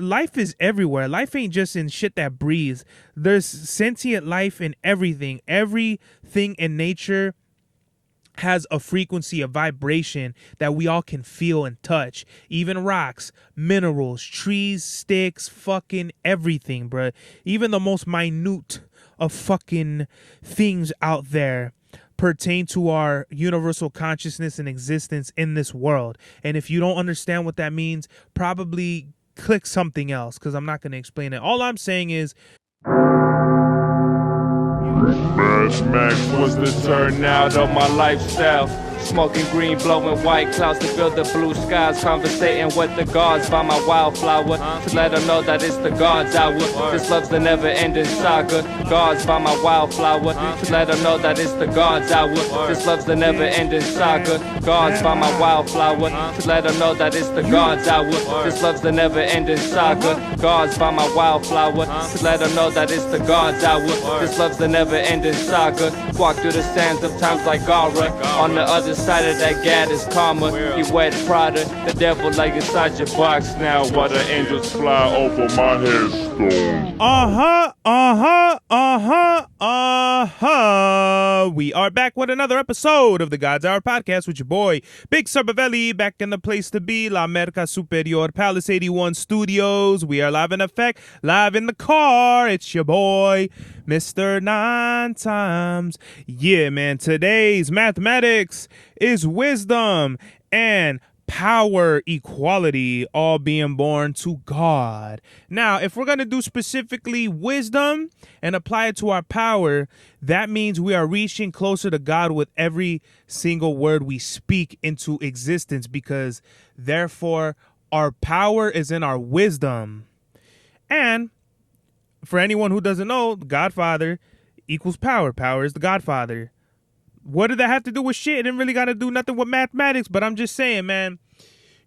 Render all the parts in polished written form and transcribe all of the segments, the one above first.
life is everywhere. Life ain't just in shit that breathes. There's sentient life in everything. Everything in nature has a frequency, a vibration that we all can feel and touch. Even rocks, minerals, trees, sticks, fucking everything, bruh. Even the most minute of fucking things out there pertain to our universal consciousness and existence in this world. And if you don't understand what that means, probably click something else, because I'm not going to explain it. All I'm saying is Mad Max was the turnout of my lifestyle. Smoking green, blowing white clouds to build the blue skies. Conversating with the gods by my wildflower to let them know that it's the God's hour. This love's the never-ending saga. Gods by my wildflower to let them know that it's the God's hour. This love's the never-ending saga. Gods by my wildflower to let them know that it's the God's hour. This love's the never-ending saga. Gods by my wildflower to let them know that it's the God's hour. This love's the never-ending saga. Walk through the sands of times like Gara. On the other side of that gad is karma. You wet Prada, the devil like inside your box now. While the angels fly over my headstone. We are back with another episode of the God's Hour podcast with your boy Big Cerbavelli, back in the place to be, La Merca Superior Palace 81 Studios. We are live in effect, live in the car. It's your boy Mr. 9 Times. Yeah, man, today's mathematics is wisdom and power equality, all being born to God. Now, if we're going to do specifically wisdom and apply it to our power, that means we are reaching closer to God with every single word we speak into existence, because therefore our power is in our wisdom. And for anyone who doesn't know, Godfather equals power. Power is the Godfather. What did that have to do with shit? It didn't really got to do nothing with mathematics, but I'm just saying, man,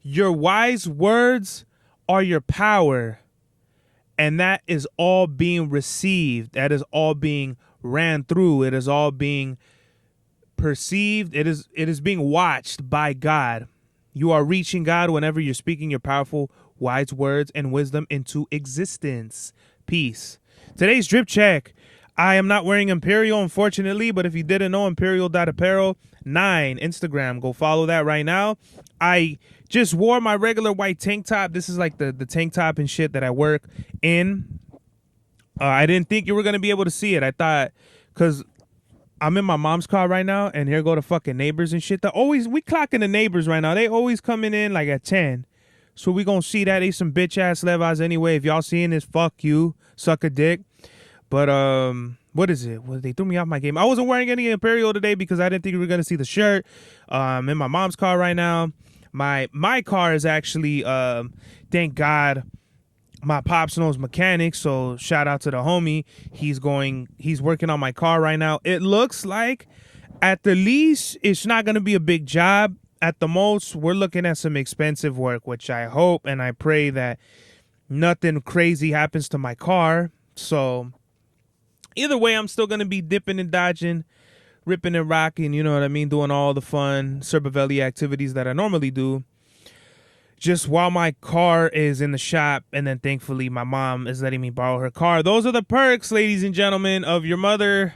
your wise words are your power, and that is all being received. That is all being ran through. It is all being perceived. It is being watched by God. You are reaching God whenever you're speaking your powerful, wise words and wisdom into existence. Peace. Today's drip check. I am not wearing Imperial, unfortunately, but if you didn't know, Imperial.apparel 9 Instagram, go follow that right now. I just wore my regular white tank top. This is like the tank top and shit that I work in. I didn't think you were going to be able to see it. I thought, because I'm in my mom's car right now, and here go the fucking neighbors and shit. We clocking the neighbors right now. They always coming in like at 10. So we going to see that. They some bitch ass levas anyway. If y'all seeing this, fuck you. Suck a dick. But what is it? Well, they threw me off my game. I wasn't wearing any Imperial today because I didn't think we were gonna see the shirt. I'm in my mom's car right now. My car is actually thank God my pops knows mechanics, so shout out to the homie. He's working on my car right now. It looks like at the least it's not gonna be a big job. At the most, we're looking at some expensive work, which I hope and I pray that nothing crazy happens to my car. So either way, I'm still going to be dipping and dodging, ripping and rocking, you know what I mean, doing all the fun Cerbavelli activities that I normally do, just while my car is in the shop, and then thankfully my mom is letting me borrow her car. Those are the perks, ladies and gentlemen, of your mother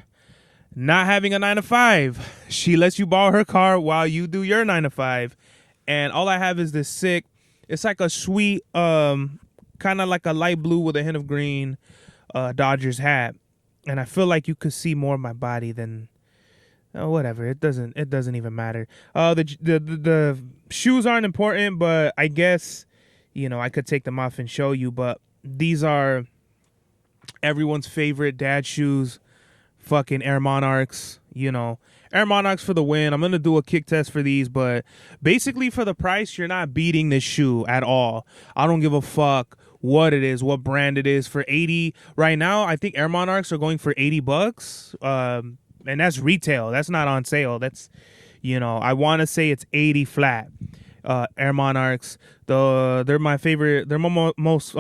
not having a 9-to-5. She lets you borrow her car while you do your 9-to-5, and all I have is this sick, it's like a sweet, kind of like a light blue with a hint of green Dodgers hat. And I feel like you could see more of my body than whatever. It doesn't even matter. The shoes aren't important, but I guess, you know, I could take them off and show you. But these are everyone's favorite dad shoes, fucking Air Monarchs. You know, Air Monarchs for the win. I'm gonna do a kick test for these, but basically for the price, you're not beating this shoe at all. I don't give a fuck what it is, what brand it is. For 80 right now, I think Air Monarchs are going for $80, and that's retail. That's not on sale. That's, you know, I want to say it's 80 flat. Air Monarchs, they're my favorite. They're my most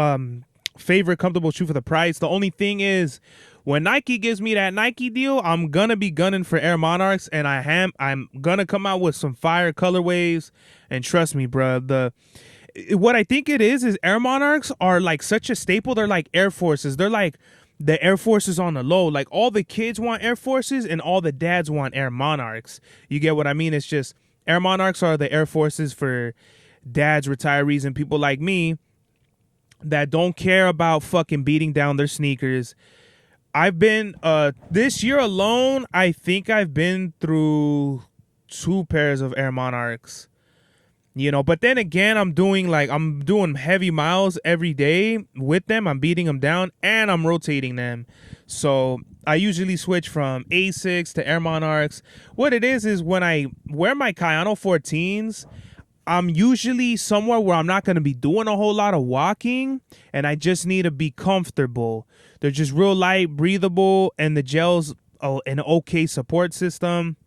favorite comfortable shoe for the price. The only thing is, when Nike gives me that Nike deal, I'm gonna be gunning for Air Monarchs, and I'm gonna come out with some fire colorways. And trust me, bro, what I think it is Air Monarchs are like such a staple. They're like Air Forces. They're like the Air Forces on the low. Like all the kids want Air Forces and all the dads want Air Monarchs. You get what I mean? It's just Air Monarchs are the Air Forces for dads, retirees, and people like me that don't care about fucking beating down their sneakers. I've been this year alone, I think I've been through 2 pairs of Air Monarchs. You know, but then again, I'm doing heavy miles every day with them. I'm beating them down and I'm rotating them. So I usually switch from Asics to Air Monarchs. What it is when I wear my Kayano 14s, I'm usually somewhere where I'm not going to be doing a whole lot of walking and I just need to be comfortable. They're just real light, breathable, and the gel's an okay support system.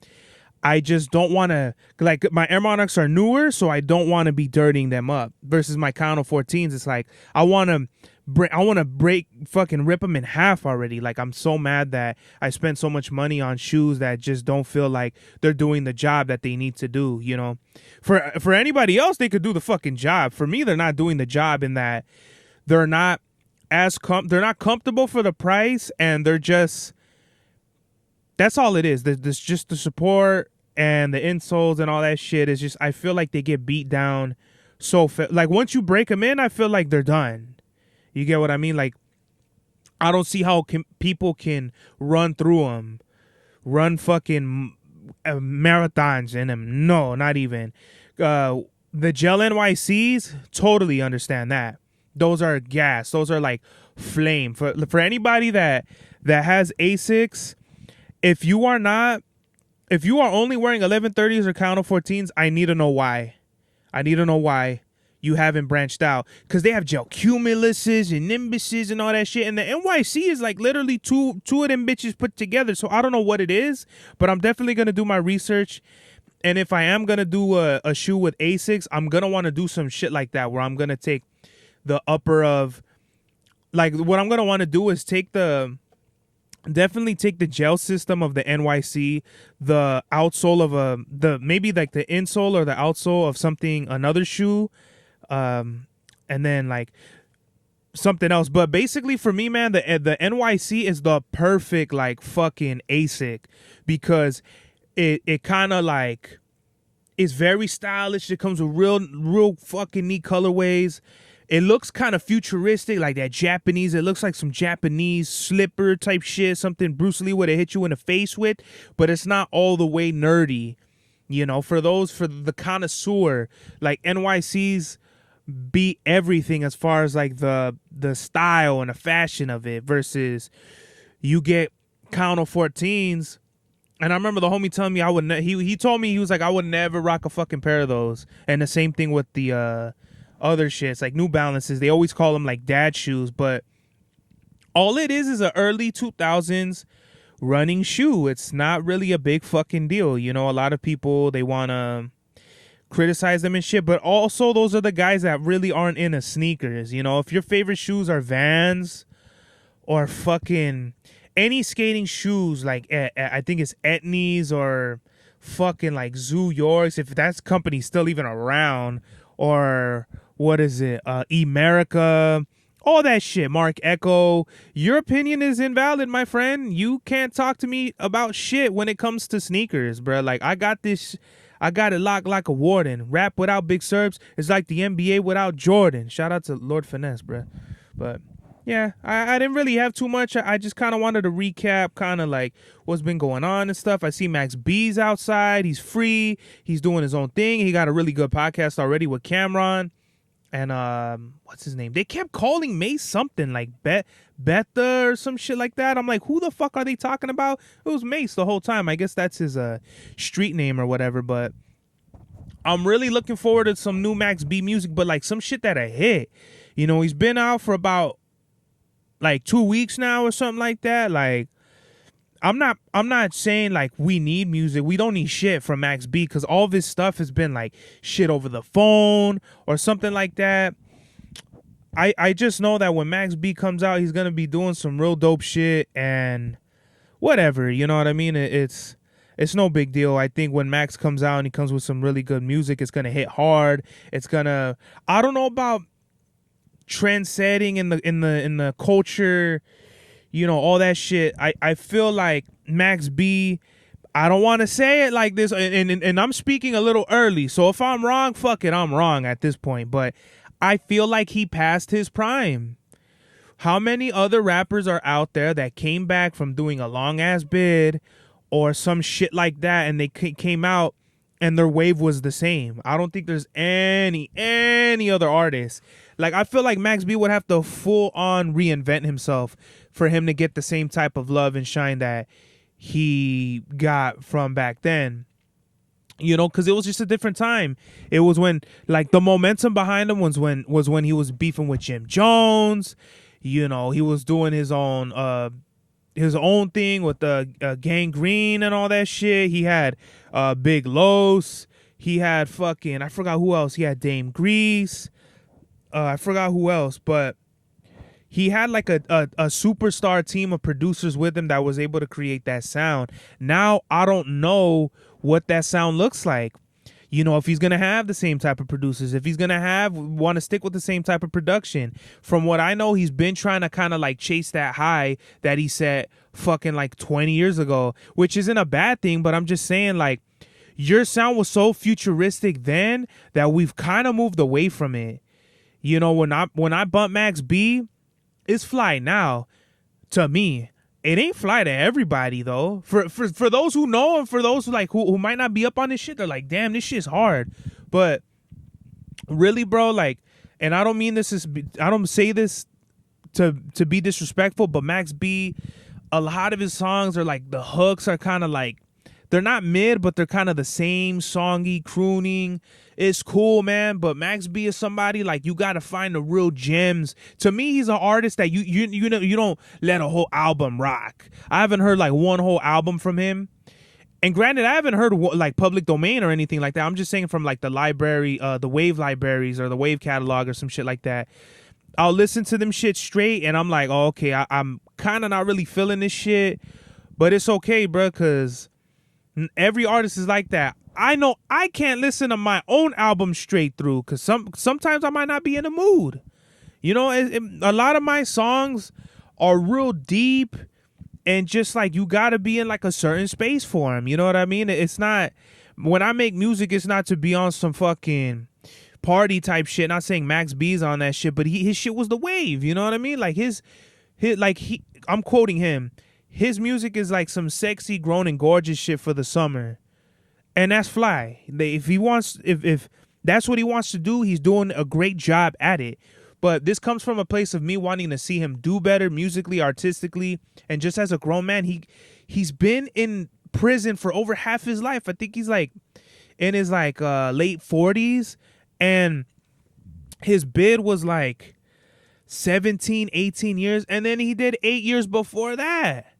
I just don't want to, like, my Air Monarchs are newer, so I don't want to be dirtying them up. Versus my Kayano 14s, it's like, I want to rip them in half already. Like, I'm so mad that I spent so much money on shoes that just don't feel like they're doing the job that they need to do, you know? For anybody else, they could do the fucking job. For me, they're not doing the job in that they're not they're not comfortable for the price, and they're just... That's all it is. There's just the support and the insoles and all that shit. Is just, I feel like they get beat down so like once you break them in, I feel like they're done. You get what I mean? Like, I don't see how people can run through them, run fucking marathons in them. No, not even. The Gel-NYCs, totally understand that. Those are gas. Those are like flame. For anybody that has Asics, if you are only wearing 1130s or Kayano 14s, I need to know why. I need to know why you haven't branched out. Because they have gel cumuluses and nimbuses and all that shit. And the NYC is like literally two of them bitches put together. So I don't know what it is, but I'm definitely going to do my research. And if I am going to do a shoe with Asics, I'm going to want to do some shit like that where I'm going to take the upper of... Like, what I'm going to want to do is definitely take the gel system of the NYC, the outsole of maybe like the insole or the outsole of another shoe, and then like something else. But basically for me, man, the NYC is the perfect like fucking ASIC because it kind of like is very stylish. It comes with real fucking neat colorways. It looks kind of futuristic, like that Japanese. It looks like some Japanese slipper type shit, something Bruce Lee would have hit you in the face with, but it's not all the way nerdy. You know, for the connoisseur, like NYCs beat everything as far as like the style and the fashion of it versus you get Kayano 14s. And I remember the homie telling me he told me, he was like, I would never rock a fucking pair of those. And the same thing with the other shits like New Balances. They always call them like dad shoes, but all it is a early 2000s running shoe. It's not really a big fucking deal. You know, a lot of people, they want to criticize them and shit, but also those are the guys that really aren't into sneakers. You know, if your favorite shoes are Vans or fucking any skating shoes, like I think it's Etnies or fucking like Zoo Yorks, if that company's still even around, or what is it? Emerica, all that shit. Mark Echo. Your opinion is invalid, my friend. You can't talk to me about shit when it comes to sneakers, bro. Like, I got it locked like a warden. Rap without Big Serbs is like the NBA without Jordan. Shout out to Lord Finesse, bro. But yeah, I didn't really have too much. I just kind of wanted to recap kind of like what's been going on and stuff. I see Max B's outside. He's free. He's doing his own thing. He got a really good podcast already with Cameron. And what's his name? They kept calling Mace something like Betha or some shit like that. I'm like, who the fuck are they talking about? It was Mace the whole time. I guess that's his street name or whatever. But I'm really looking forward to some new Max B music, but like some shit that I hit. You know, he's been out for about like 2 weeks now or something like that. Like, I'm not saying like we need music. We don't need shit from Max B because all of his stuff has been like shit over the phone or something like that. I just know that when Max B comes out, he's gonna be doing some real dope shit and whatever. You know what I mean? It's it's no big deal. I think when Max comes out and he comes with some really good music, it's gonna hit hard. It's gonna, I don't know about trend setting in the culture, all that shit. I feel like Max B, I don't want to say it like this, and I'm speaking a little early, so if I'm wrong, fuck it, I'm wrong at this point, but I feel like he passed his prime. How many other rappers are out there that came back from doing a long ass bid or some shit like that, and they came out and their wave was the same? I don't think there's any other artist. Like, I feel like Max B would have to full on reinvent himself for him to get the same type of love and shine that he got from back then. Because it was just a different time. It was when, like, the momentum behind him was when he was beefing with Jim Jones. He was doing his own thing with the Gangrene and all that shit. He had Big Los. He had I forgot who else. He had Dame Grease. I forgot who else, but he had like a superstar team of producers with him that was able to create that sound. Now I don't know what that sound looks like. If he's going to have the same type of producers, if he's going to want to stick with the same type of production. From what I know, he's been trying to kind of like chase that high that he set fucking like 20 years ago, which isn't a bad thing, but I'm just saying, like, your sound was so futuristic then that we've kind of moved away from it. When I bump Max B, it's fly now to me. It ain't fly to everybody though. For those who know, and for those who might not be up on this shit, they're like, damn, this shit's hard. But really, bro, like, and I don't say this to be disrespectful, but Max B, a lot of his songs are like, the hooks are kind of like, they're not mid, but they're kind of the same songy crooning. It's cool, man. But Max B is somebody, like, you gotta find the real gems. To me, he's an artist that you don't let a whole album rock. I haven't heard like one whole album from him. And granted, I haven't heard like Public Domain or anything like that. I'm just saying from like the library, the Wave libraries or the Wave catalog or some shit like that. I'll listen to them shit straight, and I'm like, oh, okay, I'm kind of not really feeling this shit, but it's okay, bro, because every artist is like that. I know I can't listen to my own album straight through because sometimes I might not be in the mood. A lot of my songs are real deep, and just like, you got to be in like a certain space for them. You know what I mean? It's not, when I make music, it's not to be on some fucking party type shit. Not saying Max B's on that shit, but his shit was the wave. You know what I mean? Like I'm quoting him. His music is like some sexy, grown and gorgeous shit for the summer. And that's fly. If that's what he wants to do, he's doing a great job at it. But this comes from a place of me wanting to see him do better musically, artistically, and just as a grown man. He's been in prison for over half his life. I think he's like in his like late 40s, and his bid was like 17, 18 years, and then he did 8 years before that.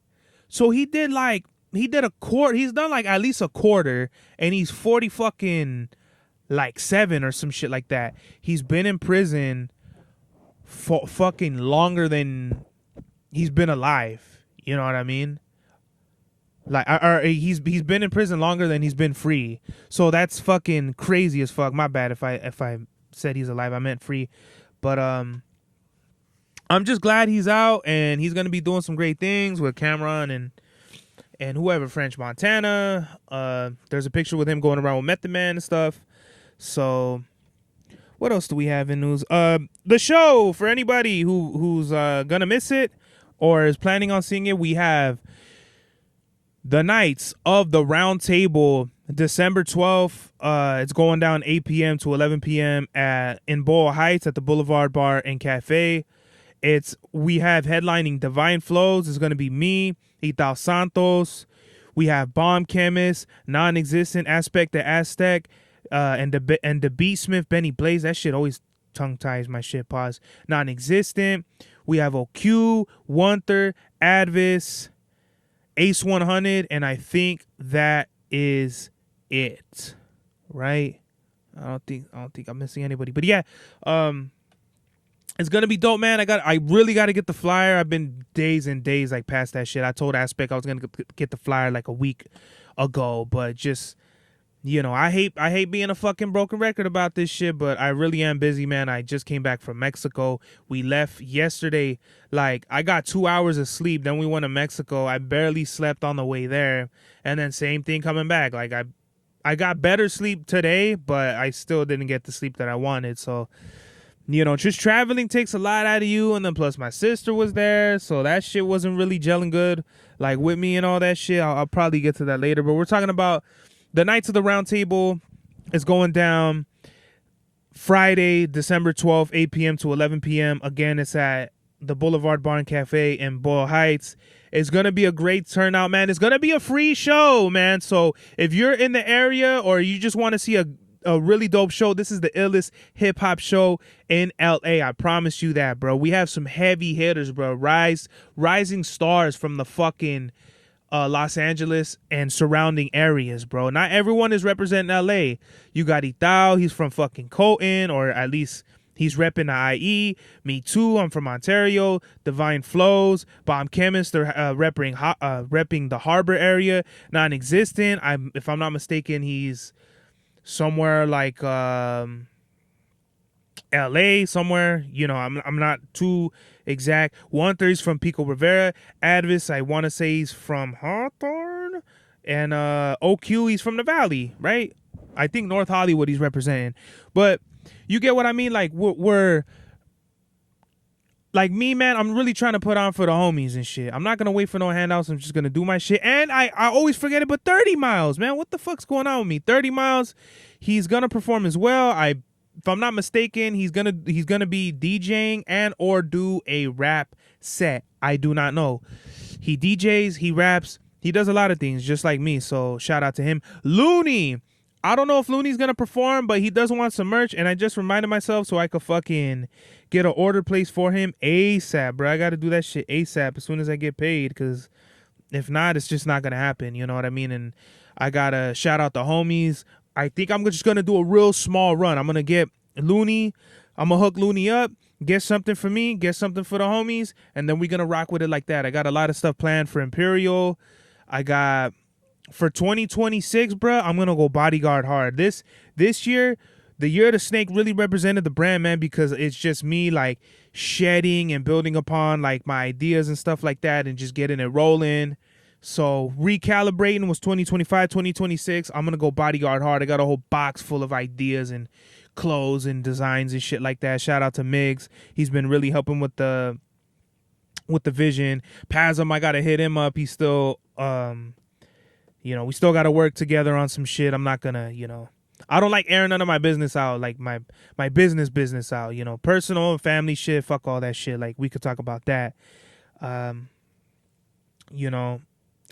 So he did a quarter. He's done like at least a quarter, and he's 40 fucking like 7 or some shit like that. He's been in prison for fucking longer than he's been alive. You know what I mean? Like, or he's been in prison longer than he's been free. So that's fucking crazy as fuck. My bad if I said he's alive. I meant free. But I'm just glad he's out, and he's gonna be doing some great things with Cameron and whoever, French Montana. There's a picture with him going around with Method Man and stuff. So what else do we have in news? The show, for anybody who's gonna miss it or is planning on seeing it, we have the Nights of the Round Table, December 12th. It's going down 8 p.m. to 11 p.m. in Boyle Heights at the Boulevard Bar and Cafe. We have headlining Divine Flows. It's going to be me, Ital Santos. We have Bomb Chemist, Non-Existent, Aspect the Aztec, and the Beatsmith, Benny Blaze. That shit always tongue ties my shit. Pause. Non-Existent. We have OQ, Wanther, Advis, Ace 100, and I think that is it. Right? I don't think I'm missing anybody. But yeah, it's gonna be dope, man. I really gotta get the flyer. I've been days and days like past that shit. I told Aspect I was gonna get the flyer like a week ago. But just, I hate being a fucking broken record about this shit, but I really am busy, man. I just came back from Mexico. We left yesterday. Like, I got 2 hours of sleep. Then we went to Mexico. I barely slept on the way there. And then same thing coming back. Like, I got better sleep today, but I still didn't get the sleep that I wanted. So, just traveling takes a lot out of you. And then plus my sister was there. So that shit wasn't really gelling good, like, with me and all that shit. I'll probably get to that later. But we're talking about the Knights of the Round Table is going down Friday, December 12th, 8 p.m. to 11 p.m. Again, it's at the Boulevard Bar and Cafe in Boyle Heights. It's going to be a great turnout, man. It's going to be a free show, man. So if you're in the area or you just want to see a really dope show, this is the illest hip-hop show in LA. I promise you that, bro. We have some heavy hitters, bro. Rising stars from the fucking Los Angeles and surrounding areas, bro. Not everyone is representing LA. You got Itao, he's from fucking Colton, or at least he's repping the IE. Me too, I'm from Ontario. Divine Flows, Bomb Chemist, they're repping the Harbor area. Non-existent, if I'm not mistaken, he's somewhere like LA somewhere, I'm not too exact. 130's from Pico Rivera. Advis, I want to say he's from Hawthorne. And OQ, he's from the Valley, right? I think North Hollywood he's representing. But you get what I mean? Like, we're like me, man, I'm really trying to put on for the homies and shit. I'm not going to wait for no handouts. I'm just going to do my shit. And I always forget it, but 30 Miles, man. What the fuck's going on with me? 30 Miles, he's going to perform as well. If I'm not mistaken, he's gonna be DJing and or do a rap set. I do not know. He DJs, he raps, he does a lot of things just like me. So shout out to him. Looney, I don't know if Looney's gonna perform, but he does want some merch, and I just reminded myself so I could fucking get an order placed for him ASAP, bro. I gotta do that shit ASAP as soon as I get paid, because if not, it's just not gonna happen. You know what I mean? And I gotta shout out the homies. I think I'm just going to do a real small run. I'm going to get Looney. I'm going to hook Looney up, get something for me, get something for the homies, and then we're going to rock with it like that. I got a lot of stuff planned for Imperial. I got, for 2026, bro, I'm going to go bodyguard hard. This year, the year of the snake really represented the brand, man, because it's just me, like, shedding and building upon, like, my ideas and stuff like that and just getting it rolling. So recalibrating was 2025, 2026. I'm going to go bodyguard hard. I got a whole box full of ideas and clothes and designs and shit like that. Shout out to Miggs. He's been really helping with the vision. Pazum, I got to hit him up. He's still, we still got to work together on some shit. I'm not going to, I don't like airing none of my business out, like my business out, personal and family shit. Fuck all that shit. Like, we could talk about that.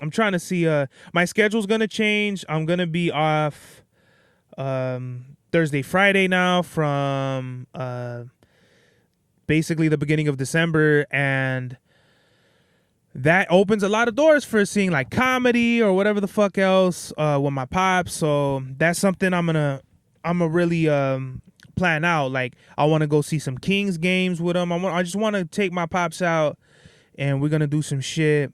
I'm trying to see, my schedule's going to change. I'm going to be off Thursday, Friday now from basically the beginning of December. And that opens a lot of doors for seeing like comedy or whatever the fuck else with my pops. So that's something I'm going to really plan out. Like, I want to go see some Kings games with them. I just want to take my pops out and we're going to do some shit.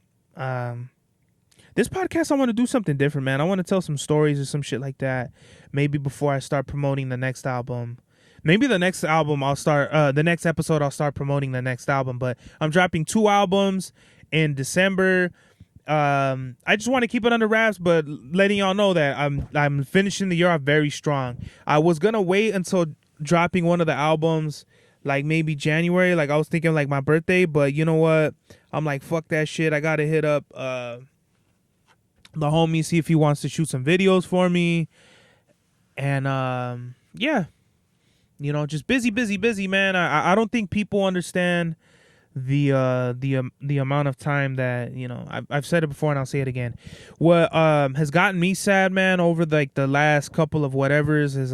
This podcast, I want to do something different, man. I want to tell some stories or some shit like that. Maybe before I start promoting the next album. Maybe the next album the next episode I'll start promoting the next album. But I'm dropping 2 albums in December. I just want to keep it under wraps, but letting y'all know that I'm finishing the year off very strong. I was gonna wait until dropping one of the albums, like maybe January. Like, I was thinking like my birthday, but you know what? I'm like, fuck that shit. I gotta hit up the homie, see if he wants to shoot some videos for me. And yeah, just busy, man. I don't think people understand the amount of time that, I've said it before and I'll say it again. What has gotten me sad, man, over the last couple of whatevers is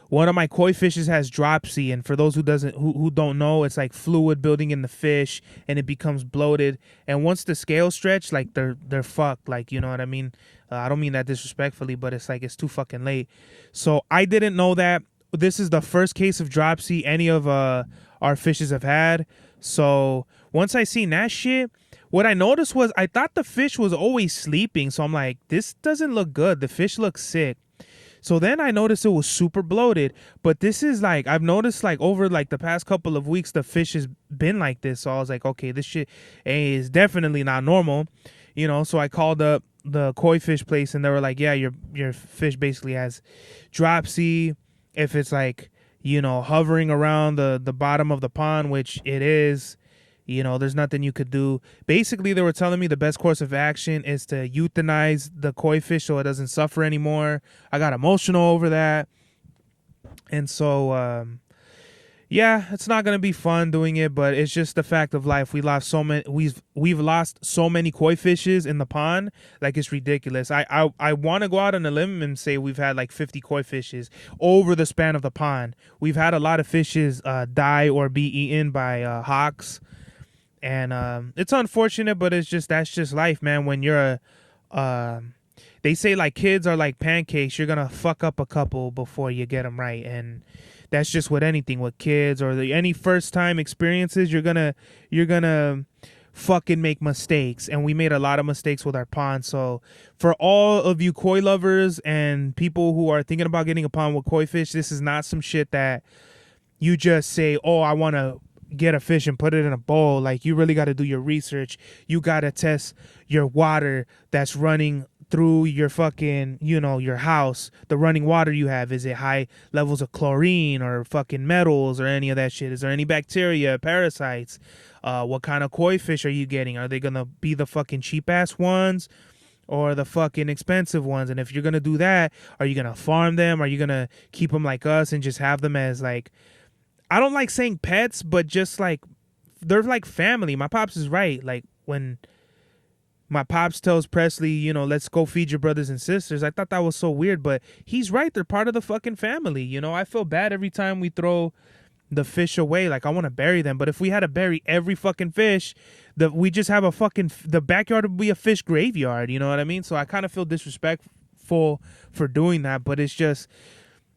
one of my koi fishes has dropsy, and for those who don't know, it's like fluid building in the fish and it becomes bloated. And once the scales stretch, like they're fucked. Like, you know what I mean? I don't mean that disrespectfully, but it's like it's too fucking late. So I didn't know that. This is the first case of dropsy any of our fishes have had. So once I seen that shit, what I noticed was I thought the fish was always sleeping. So I'm like, this doesn't look good. The fish looks sick. So then I noticed it was super bloated. But this is like, I've noticed like over like the past couple of weeks, the fish has been like this. So I was like, okay, this shit is definitely not normal. You know, so I called up the koi fish place and they were like, yeah, your fish basically has dropsy. If it's like, you know, hovering around the bottom of the pond, which it is, you know, there's nothing you could do. Basically, they were telling me the best course of action is to euthanize the koi fish so it doesn't suffer anymore. I got emotional over that. And so, yeah, it's not gonna be fun doing it, but it's just the fact of life. We've lost so many koi fishes in the pond, like it's ridiculous. I want to go out on a limb and say we've had like 50 koi fishes over the span of the pond. We've had a lot of fishes die or be eaten by hawks, and it's unfortunate, but that's just life, man. When you're they say like kids are like pancakes. You're gonna fuck up a couple before you get them right, and that's just with anything with kids or any first time experiences. You're gonna fucking make mistakes, and we made a lot of mistakes with our pond. So for all of you koi lovers and people who are thinking about getting a pond with koi fish, this is not some shit that you just say, oh, I want to get a fish and put it in a bowl. Like, you really got to do your research. You got to test your water that's running through your fucking, you know, your house. The running water you have, is it high levels of chlorine or fucking metals or any of that shit? Is there any bacteria, parasites? What kind of koi fish are you getting? Are they gonna be the fucking cheap ass ones or the fucking expensive ones? And if you're gonna do that, are you gonna farm them? Are you gonna keep them like us and just have them as like, I don't like saying pets, but just like, they're like family. My pops is right. Like, when my pops tells Presley, you know, let's go feed your brothers and sisters, I thought that was so weird, but he's right. They're part of the fucking family. You know, I feel bad every time we throw the fish away. Like, I want to bury them, but if we had to bury every fucking fish, we just have the backyard would be a fish graveyard. You know what I mean? So I kind of feel disrespectful for doing that, but it's just,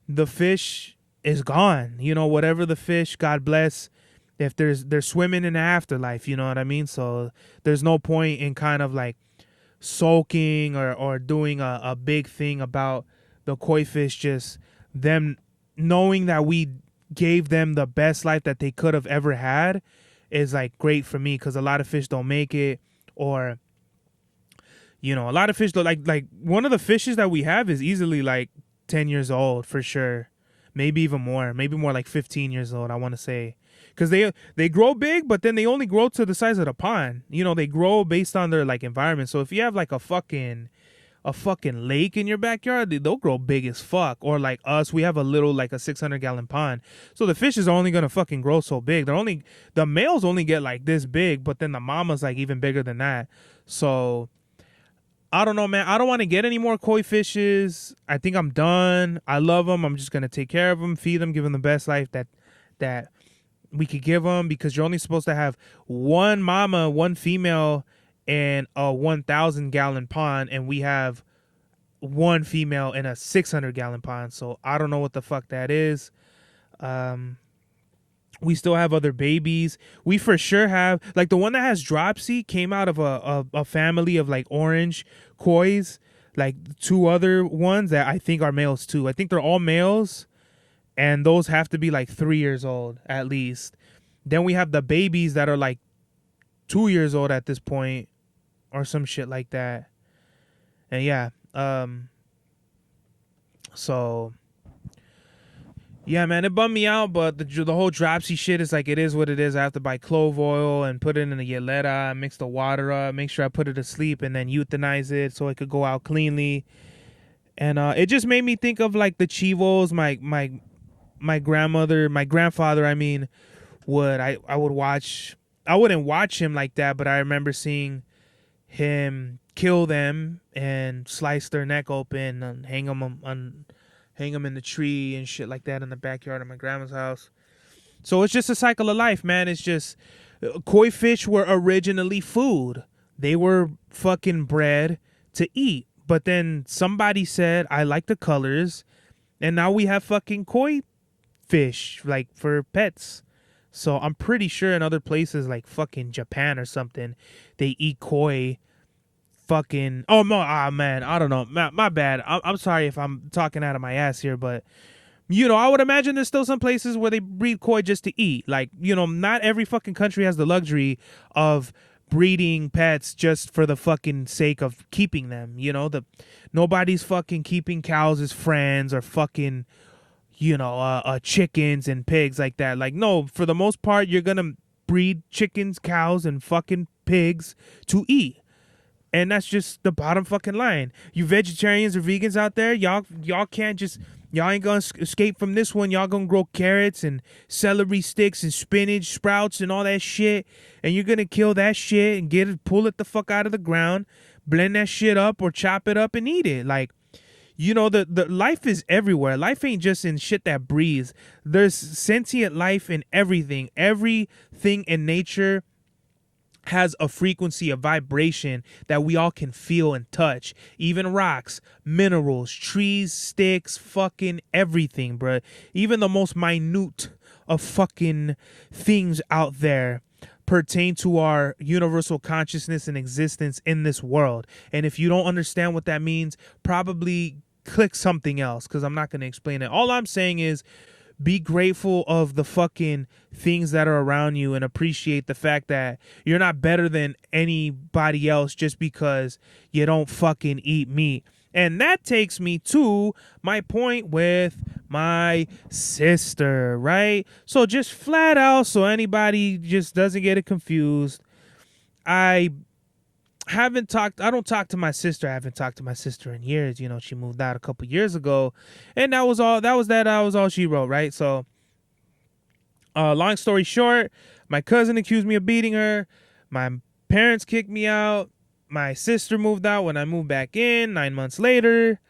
the fish is gone. You know, whatever the fish, God bless. If they're swimming in the afterlife, you know what I mean? So there's no point in kind of like sulking or doing a big thing about the koi fish. Just them knowing that we gave them the best life that they could have ever had is like great for me, because a lot of fish don't make it. Or, you know, a lot of fish don't, like one of the fishes that we have is easily like 10 years old for sure. Maybe even more, maybe more like 15 years old, I want to say. Because they grow big, but then they only grow to the size of the pond. You know, they grow based on their like environment. So if you have like a fucking lake in your backyard, they'll grow big as fuck. Or like us, we have a little, like a 600-gallon pond. So the fish is only gonna fucking grow so big. The males only get like this big, but then the mama's like even bigger than that. So I don't know, man. I don't want to get any more koi fishes. I think I'm done. I love them. I'm just gonna take care of them, feed them, give them the best life that we could give them, because you're only supposed to have one mama, one female, in a 1,000-gallon pond, and we have one female in a 600-gallon pond. So I don't know what the fuck that is. We still have other babies. We for sure have, like, the one that has dropsy came out of a family of like orange kois, like 2 other ones that I think are males too. I think they're all males, and those have to be like 3 years old at least. Then we have the babies that are like 2 years old at this point, or some shit like that. And yeah, so yeah, man, it bummed me out, but the whole dropsy shit is like, it is what it is. I have to buy clove oil and put it in a yelera, mix the water up, make sure I put it to sleep, and then euthanize it so it could go out cleanly. And it just made me think of like the chivos. My grandfather, I mean, I would watch. I wouldn't watch him like that, but I remember seeing him kill them and slice their neck open and hang them in the tree and shit like that in the backyard of my grandma's house. So it's just a cycle of life, man. It's just, koi fish were originally food. They were fucking bred to eat. But then somebody said, I like the colors, and now we have fucking koi fish, like, for pets. So I'm pretty sure in other places like fucking Japan or something, they eat koi. Fucking oh no, man, I don't know. My bad. I'm sorry if I'm talking out of my ass here, but I would imagine there's still some places where they breed koi just to eat. Like, not every fucking country has the luxury of breeding pets just for the fucking sake of keeping them. Nobody's fucking keeping cows as friends or fucking, chickens and pigs like that. Like, no, for the most part, you're gonna breed chickens, cows, and fucking pigs to eat. And that's just the bottom fucking line. You vegetarians or vegans out there, y'all can't just, y'all ain't gonna escape from this one. Y'all gonna grow carrots and celery sticks and spinach sprouts and all that shit. And you're gonna kill that shit and pull it the fuck out of the ground, blend that shit up or chop it up and eat it. Like, the life is everywhere. Life ain't just in shit that breathes. There's sentient life in everything. Everything in nature has a frequency, a vibration that we all can feel and touch. Even rocks, minerals, trees, sticks, fucking everything, bro. Even the most minute of fucking things out there pertain to our universal consciousness and existence in this world. And if you don't understand what that means, probably click something else, because I'm not going to explain it. All I'm saying is, be grateful of the fucking things that are around you and appreciate the fact that you're not better than anybody else just because you don't fucking eat meat. And that takes me to my point with my sister, right? So just flat out, so anybody just doesn't get it confused, I don't talk to my sister. I haven't talked to my sister in years. She moved out a couple years ago, and that was all she wrote, right? So long story short, my cousin accused me of beating her. My parents kicked me out. My sister moved out when I moved back in 9 months later,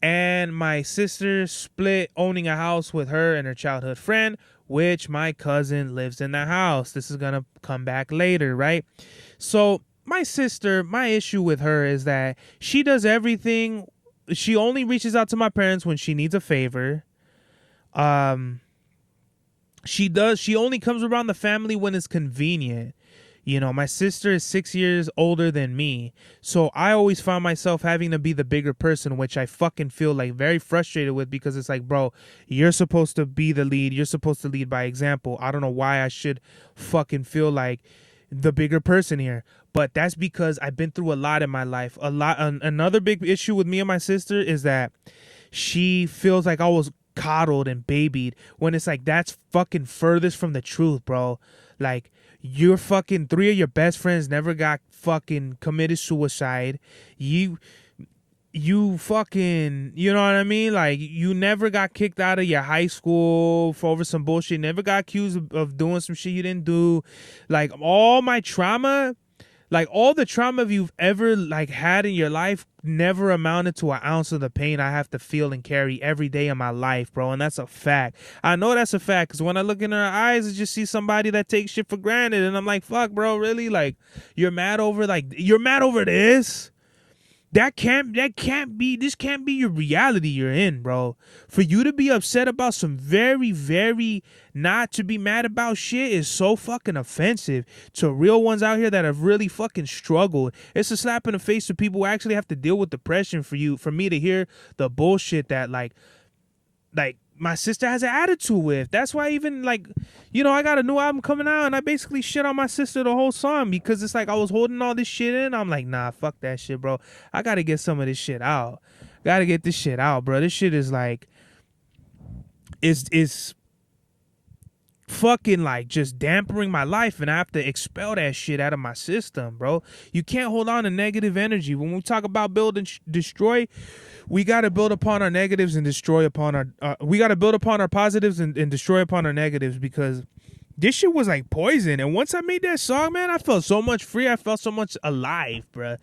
and my sister split owning a house with her and her childhood friend, which my cousin lives in the house. This is gonna come back later, right? So my sister, my issue with her is that she does everything. She only reaches out to my parents when she needs a favor. She only comes around the family when it's convenient. My sister is 6 years older than me. So I always found myself having to be the bigger person, which I fucking feel like very frustrated with, because it's like, bro, you're supposed to be the lead. You're supposed to lead by example. I don't know why I should fucking feel like the bigger person here. But that's because I've been through a lot in my life. Another big issue with me and my sister is that she feels like I was coddled and babied, when it's like, that's fucking furthest from the truth, bro. Like, your fucking 3 of your best friends never got fucking committed suicide. You fucking, you know what I mean? Like, you never got kicked out of your high school for over some bullshit. Never got accused of doing some shit you didn't do. Like, all my trauma, like all the trauma you've ever like had in your life never amounted to an ounce of the pain I have to feel and carry every day of my life, bro. And that's a fact. I know that's a fact, because when I look in her eyes, I just see somebody that takes shit for granted, and I'm like, fuck, bro, really? Like, you're mad over this? This can't be your reality you're in, bro. For you to be upset about some very, very not to be mad about shit is so fucking offensive to real ones out here that have really fucking struggled. It's a slap in the face to people who actually have to deal with depression. For me to hear the bullshit that like my sister has an attitude with. That's why even like, I got a new album coming out and I basically shit on my sister the whole song, because it's like I was holding all this shit in. I'm like, nah, fuck that shit, bro. I got to get some of this shit out. Got to get this shit out, bro. This shit is like, it's fucking like just dampering my life, and I have to expel that shit out of my system, bro. You can't hold on to negative energy. When we talk about build and destroy, we got to build upon our negatives and destroy upon our we got to build upon our positives and destroy upon our negatives, because this shit was like poison. And once I made that song, man, I felt so much free. I felt so much alive, bro,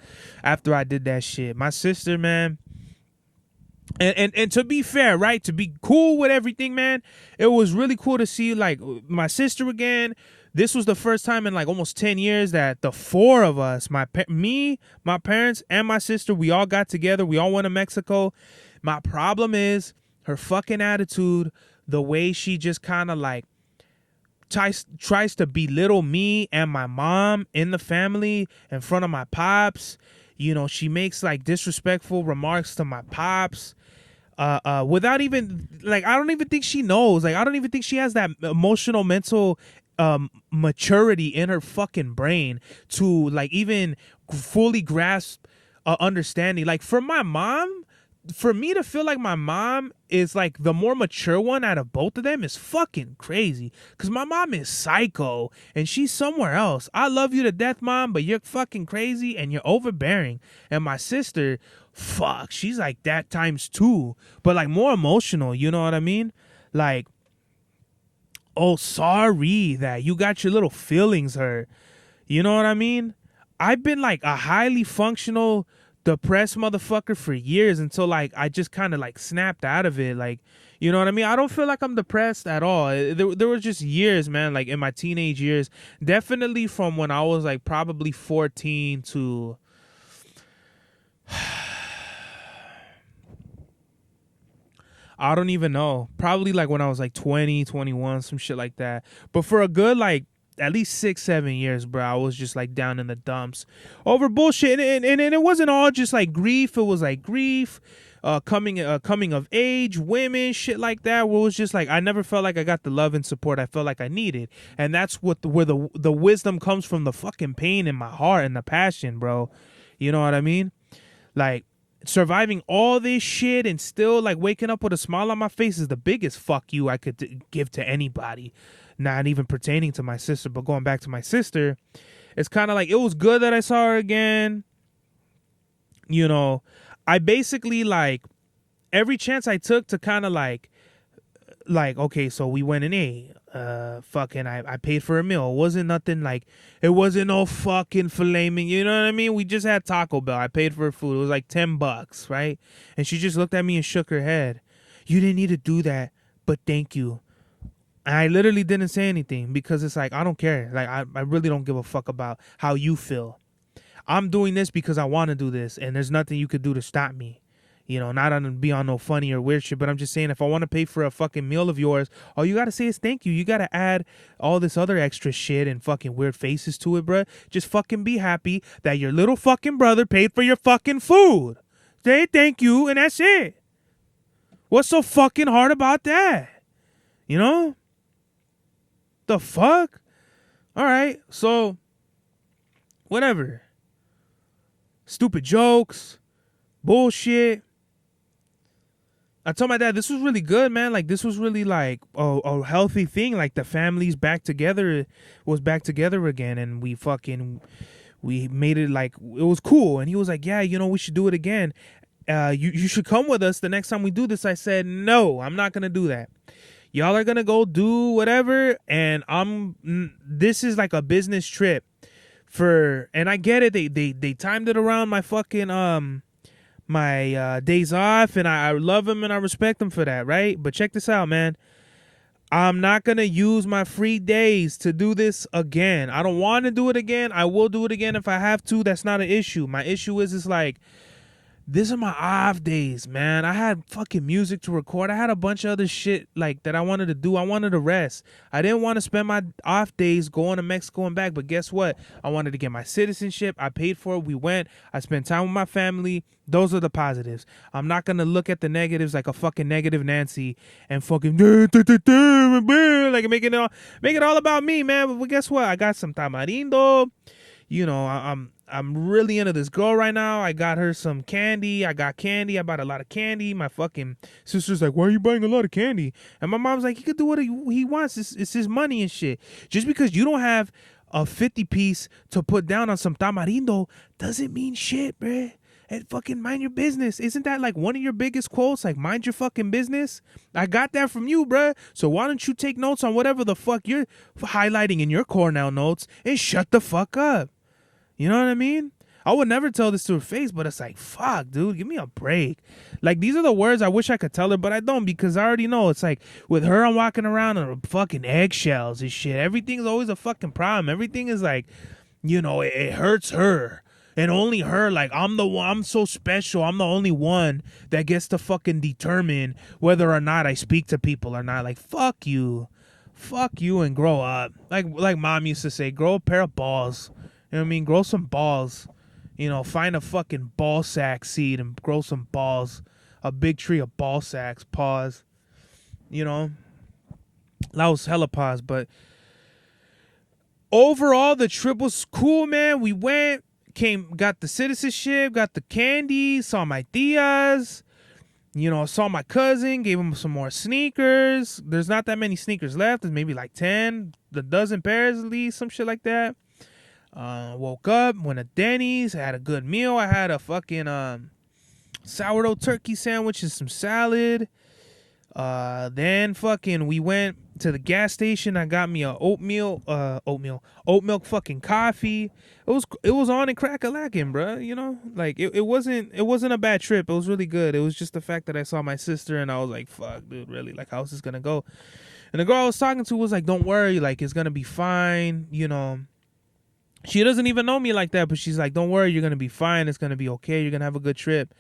after I did that shit. My sister, man, and to be fair, right, to be cool with everything, man, it was really cool to see like my sister again. This was the first time in like almost 10 years that the four of us, my parents, and my sister, we all got together. We all went to Mexico. My problem is her fucking attitude, the way she just kind of like tries to belittle me and my mom in the family in front of my pops. You know, she makes like disrespectful remarks to my pops. Without even like, I don't even think she knows. Like, I don't even think she has that emotional, mental maturity in her fucking brain to like even fully grasp understanding. Like for my mom, for me to feel like my mom is like the more mature one out of both of them is fucking crazy. Cause my mom is psycho and she's somewhere else. I love you to death, mom, but you're fucking crazy and you're overbearing. And my sister, fuck, she's like that times two, but like more emotional. You know what I mean? Like, oh, sorry that you got your little feelings hurt. You know what I mean? I've been like a highly functional depressed motherfucker for years until like I just kind of like snapped out of it. Like, you know what I mean? I don't feel like I'm depressed at all. There were just years, man, like in my teenage years, definitely from when I was like probably 14 to I don't even know. Probably like when I was like 20, 21, some shit like that. But for a good like at least 6-7 years, bro, I was just like down in the dumps over bullshit. And it wasn't all just like grief. It was like grief, coming of age, women, shit like that. Where it was just like I never felt like I got the love and support I felt like I needed. And that's where the wisdom comes from, the fucking pain in my heart and the passion, bro. You know what I mean? Like, surviving all this shit and still like waking up with a smile on my face is the biggest fuck you I could give to anybody. Not even pertaining to my sister, but going back to my sister, it's kind of like it was good that I saw her again. You know, I basically like every chance I took to kind of like okay, so we went and fucking I paid for a meal. It wasn't nothing like, it wasn't no fucking flaming, you know what I mean? We just had Taco Bell. I paid for her food. It was like $10, right? And she just looked at me and shook her head. You didn't need to do that, but thank you. And I literally didn't say anything because it's like, I don't care. Like, I really don't give a fuck about how you feel. I'm doing this because I want to do this, and there's nothing you could do to stop me. You know, not on be on no funny or weird shit, but I'm just saying, if I want to pay for a fucking meal of yours, all you got to say is thank you. You got to add all this other extra shit and fucking weird faces to it, bruh. Just fucking be happy that your little fucking brother paid for your fucking food. Say thank you, and that's it. What's so fucking hard about that? You know? The fuck? All right, so whatever. Stupid jokes, bullshit. I told my dad this was really good, man. Like, this was really like a healthy thing. Like, the family's back together, was back together again, and we made it like it was cool. And he was like, yeah, you know, we should do it again. You should come with us the next time we do this. I said, no, I'm not gonna do that. Y'all are gonna go do whatever, and this is like a business trip and I get it. They timed it around my fucking my days off, and I love them and I respect them for that, right? But check this out, man. I'm not gonna use my free days to do this again. I don't want to do it again. I will do it again if I have to. That's not an issue. My issue is like, these are my off days, man. I had fucking music to record. I had a bunch of other shit like that I wanted to do. I wanted to rest. I didn't want to spend my off days going to Mexico and back. But guess what? I wanted to get my citizenship. I paid for it. We went. I spent time with my family. Those are the positives. I'm not going to look at the negatives like a fucking negative Nancy and fucking like make it all about me, man. But guess what? I got some tamarindo. You know, I'm really into this girl right now. I got her some candy. I got candy. I bought a lot of candy. My fucking sister's like, why are you buying a lot of candy? And my mom's like, he could do what he wants. It's his money and shit. Just because you don't have a 50 piece to put down on some tamarindo doesn't mean shit, bruh. And fucking mind your business. Isn't that like one of your biggest quotes? Like, mind your fucking business. I got that from you, bruh. So why don't you take notes on whatever the fuck you're highlighting in your Cornell notes and shut the fuck up? You know what I mean? I would never tell this to her face, but it's like, fuck, dude, give me a break. Like, these are the words I wish I could tell her, but I don't, because I already know. It's like, with her, I'm walking around on fucking eggshells and shit. Everything's always a fucking problem. Everything is like, you know, it hurts her. And only her. Like, I'm the one, I'm so special. I'm the only one that gets to fucking determine whether or not I speak to people or not. Like, fuck you. fuck you and grow up. Like mom used to say, grow a pair of balls. You know what I mean? Grow some balls. You know, find a fucking ball sack seed and grow some balls. A big tree of ball sacks. Pause. You know, that was hella pause. But overall, the trip was cool, man. We went, got the citizenship, got the candy, saw my tias. You know, saw my cousin, gave him some more sneakers. There's not that many sneakers left. There's maybe like 10, a dozen pairs at least, some shit like that. Woke up, went to Denny's, had a good meal. I had a fucking sourdough turkey sandwich and some salad. Then fucking we went to the gas station. I got me a oat milk fucking coffee. It was on and crack-a-lacking, bro. You know, like it wasn't a bad trip. It was really good. It was just the fact that I saw my sister and I was like, fuck, dude, really, like, how's this gonna go? And the girl I was talking to was like, don't worry, like, it's gonna be fine. You know, she doesn't even know me like that, but she's like, don't worry, you're gonna be fine. It's gonna be okay. You're gonna have a good trip.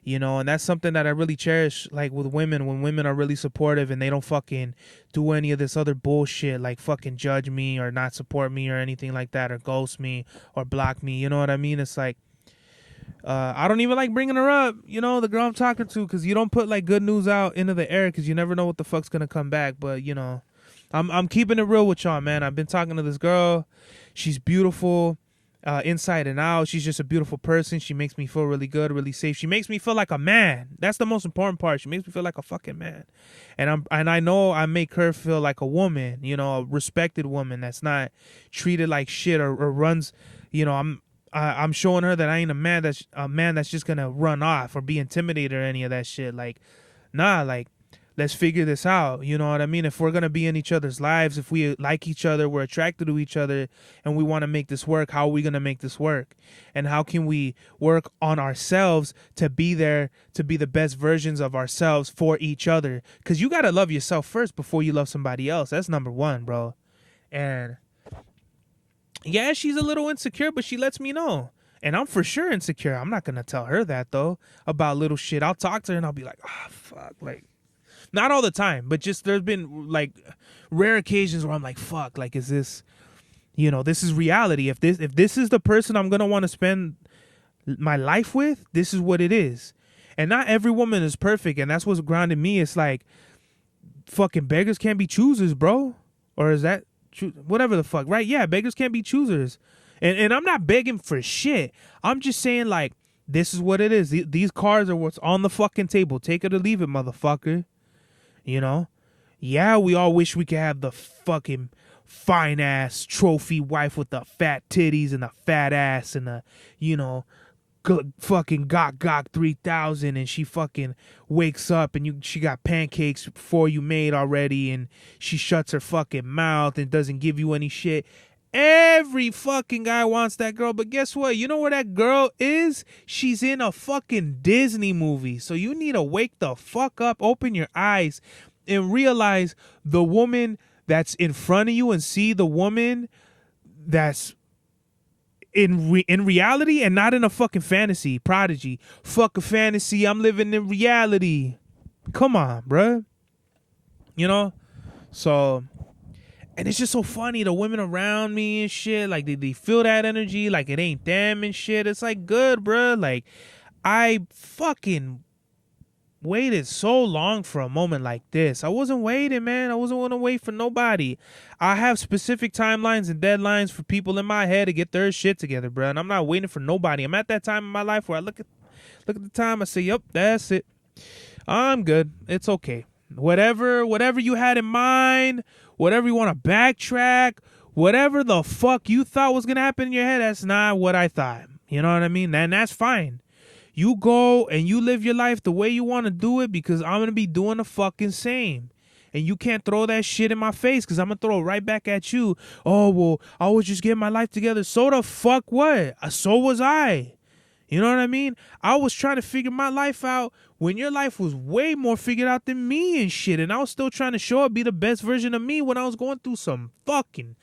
You know, and that's something that I really cherish, like, with women, when women are really supportive and they don't fucking do any of this other bullshit, like fucking judge me or not support me or anything like that, or ghost me or block me. You know what I mean? It's like, I don't even like bringing her up, you know, the girl I'm talking to, because you don't put like good news out into the air because you never know what the fuck's gonna come back. But, you know, I'm keeping it real with y'all, man. I've been talking to this girl. She's beautiful. Inside and out. She's just a beautiful person. She makes me feel really good, really safe. She makes me feel like a man. That's the most important part. She makes me feel like a fucking man. And I know I make her feel like a woman, you know, a respected woman that's not treated like shit or runs, you know, I'm showing her that I ain't a man that's just gonna run off or be intimidated or any of that shit. Like, nah, like, let's figure this out. You know what I mean? If we're going to be in each other's lives, if we like each other, we're attracted to each other, and we want to make this work, how are we going to make this work? And how can we work on ourselves to be there, to be the best versions of ourselves for each other? Because you got to love yourself first before you love somebody else. That's number one, bro. And yeah, she's a little insecure, but she lets me know. And I'm for sure insecure. I'm not going to tell her that, though, about little shit. I'll talk to her and I'll be like, fuck, like, not all the time, but just there's been like rare occasions where I'm like, fuck, like, is this, you know, this is reality. If this is the person I'm going to want to spend my life with, this is what it is. And not every woman is perfect. And that's what's grounded me. It's like, fucking beggars can't be choosers, bro. Or is that whatever the fuck, right? Yeah, beggars can't be choosers. And I'm not begging for shit. I'm just saying, like, this is what it is. These cards are what's on the fucking table. Take it or leave it, motherfucker. You know? Yeah, we all wish we could have the fucking fine ass trophy wife with the fat titties and the fat ass and the, you know, fucking gok 3000, and she fucking wakes up and she got pancakes before you made already, and she shuts her fucking mouth and doesn't give you any shit. Every fucking guy wants that girl, but guess what? You know where that girl is? She's in a fucking Disney movie. So you need to wake the fuck up, open your eyes, and realize the woman that's in front of you, and see the woman that's in reality and not in a fucking fantasy. Prodigy. Fuck a fantasy. I'm living in reality. Come on, bruh. You know? So... and it's just so funny, the women around me and shit, like, they feel that energy, like it ain't them and shit. It's like, good, bro. Like, I fucking waited so long for a moment like this. I wasn't waiting, man. I wasn't going to wait for nobody. I have specific timelines and deadlines for people in my head to get their shit together, bro. And I'm not waiting for nobody. I'm at that time in my life where I look at the time, I say, yep, that's it. I'm good. It's okay. Whatever you had in mind, whatever you want to backtrack, whatever the fuck you thought was going to happen in your head, that's not what I thought. You know what I mean? And that's fine. You go and you live your life the way you want to do it, because I'm going to be doing the fucking same. And you can't throw that shit in my face, because I'm going to throw it right back at you. Oh, well, I was just getting my life together. So the fuck what? So was I. You know what I mean? I was trying to figure my life out when your life was way more figured out than me and shit. And I was still trying to show up, be the best version of me when I was going through some fucking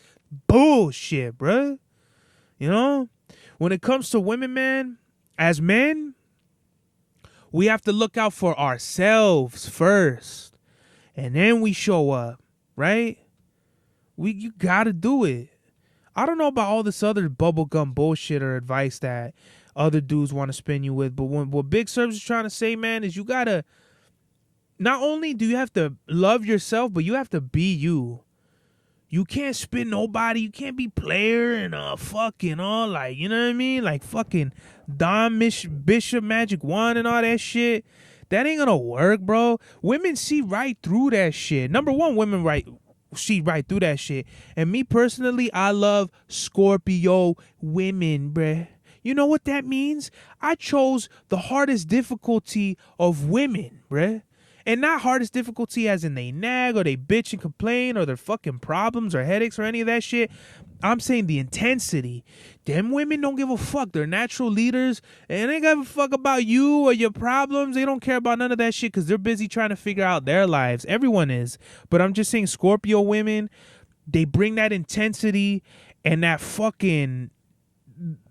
bullshit, bruh. You know? When it comes to women, man, as men, we have to look out for ourselves first. And then we show up, right? You gotta do it. I don't know about all this other bubblegum bullshit or advice that other dudes want to spin you with, but what Big Serbs is trying to say, man, is you gotta, not only do you have to love yourself, but you have to be you. You can't spin nobody. You can't be player and fucking all like, you know what I mean? Like fucking Dom Bishop Magic Wand and all that shit. That ain't gonna work, bro. Women see right through that shit. Number one, women see right through that shit. And me personally, I love Scorpio women, bruh. You know what that means? I chose the hardest difficulty of women, bruh. And not hardest difficulty as in they nag or they bitch and complain or their fucking problems or headaches or any of that shit. I'm saying the intensity. Them women don't give a fuck. They're natural leaders and they give a fuck about you or your problems. They don't care about none of that shit because they're busy trying to figure out their lives. Everyone is. But I'm just saying Scorpio women, they bring that intensity and that fucking...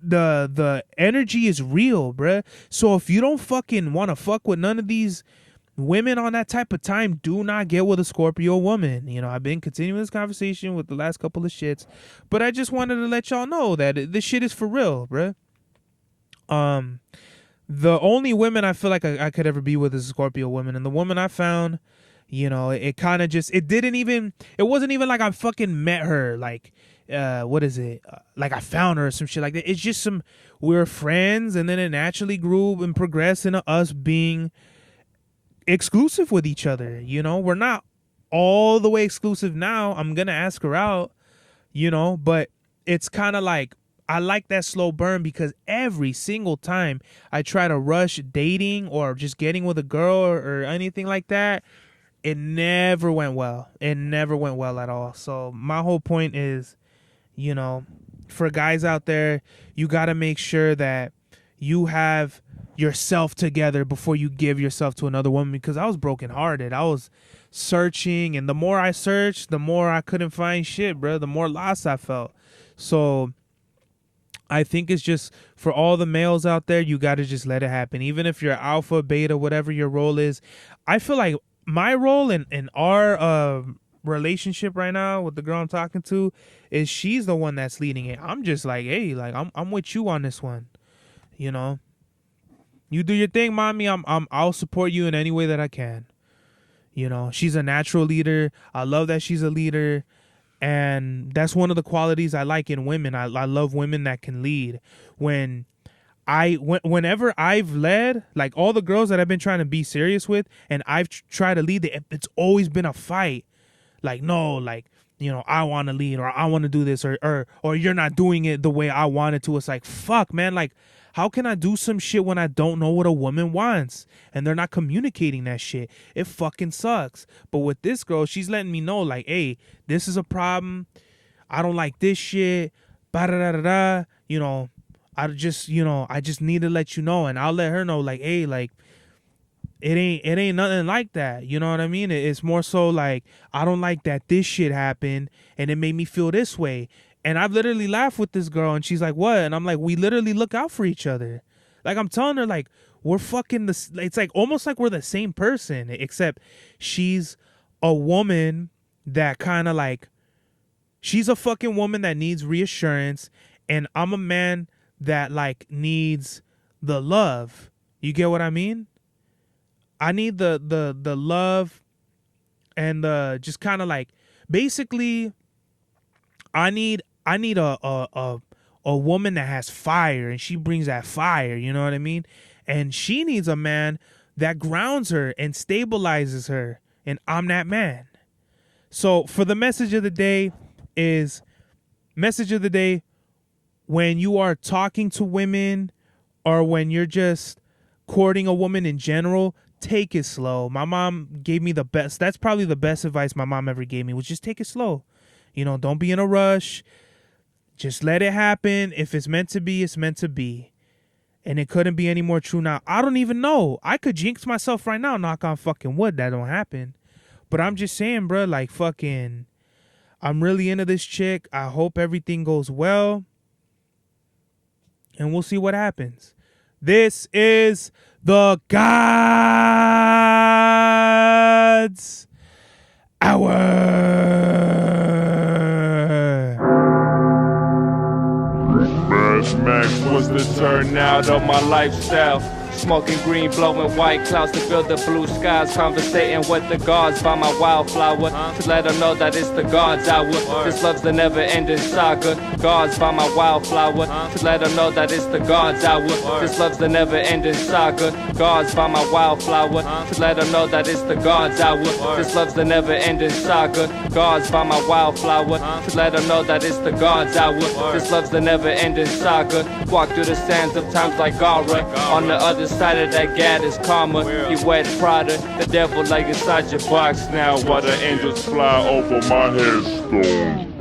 The energy is real, bruh. So if you don't fucking want to fuck with none of these women on that type of time, do not get with a Scorpio woman. You know, I've been continuing this conversation with the last couple of shits, but I just wanted to let y'all know that this shit is for real, bruh. The only women I feel like I could ever be with is a Scorpio woman, and the woman I found, you know, it kind of just, it wasn't even like I fucking met her, like, like I found her or some shit like that. It's just we were friends, and then it naturally grew and progressed into us being exclusive with each other. You know, we're not all the way exclusive now. I'm gonna ask her out, you know, but it's kind of like I like that slow burn because every single time I try to rush dating or just getting with a girl or anything like that, it never went well. It never went well at all. So my whole point is, you know, for guys out there, you got to make sure that you have yourself together before you give yourself to another woman, because I was brokenhearted. I was searching, and the more I searched, the more I couldn't find shit, bro. The more lost I felt. So I think it's just for all the males out there, you got to just let it happen. Even if you're alpha, beta, whatever your role is. I feel like my role in our relationship right now with the girl I'm talking to is she's the one that's leading it. I'm just like, hey, like I'm with you on this one. You know, you do your thing, mommy. I'll support you in any way that I can. You know, she's a natural leader. I love that she's a leader. And that's one of the qualities I like in women. I love women that can lead. Whenever I've led, like all the girls that I've been trying to be serious with, and I've tried to lead, it's always been a fight. Like, no, like, you know, I want to lead, or I want to do this, or you're not doing it the way I wanted to. It's like, fuck, man. Like, how can I do some shit when I don't know what a woman wants and they're not communicating that shit? It fucking sucks. But with this girl, she's letting me know, like, hey, this is a problem. I don't like this shit. Ba-da-da-da-da. You know, I just need to let you know. And I'll let her know, like, hey, like, it ain't nothing like that. You know what I mean? It's more so like, I don't like that this shit happened and it made me feel this way. And I've literally laughed with this girl, and she's like, what? And I'm like, we literally look out for each other. Like, I'm telling her, like, we're fucking it's like almost like we're the same person, except she's a woman that kind of like, she's a fucking woman that needs reassurance, and I'm a man that like needs the love. You get what I mean? I need the love and the just kind of like, basically, I need a woman that has fire, and she brings that fire, you know what I mean? And she needs a man that grounds her and stabilizes her, and I'm that man. So for the message of the day is, when you are talking to women or when you're just courting a woman in general, take it slow. My mom gave me the best. That's probably the best advice my mom ever gave me, was just take it slow. You know, don't be in a rush. Just let it happen. If it's meant to be, it's meant to be. And it couldn't be any more true now. I don't even know. I could jinx myself right now, knock on fucking wood, that don't happen. But I'm just saying, bro, like, fucking, I'm really into this chick. I hope everything goes well. And we'll see what happens. This is the God's Hour. Mad Max was the Turnout of my lifestyle. Smoking green, blowing white clouds to build the blue skies. Conversating with the gods by my wildflower to let them know that it's the God's hour. This love's the never-ending saga. Gods by my wildflower to let them know that it's the God's hour. This love's the never-ending saga. Gods by my wildflower to let them know that it's the God's hour. This love's the never-ending saga. Gods by my wildflower to let them know that it's the God's hour. This love's the never-ending saga. Walk through the sands of times like Gara. On the other side of that gad is karma. You wet Prada, the devil lay inside your box now. While the angels fly over my headstone.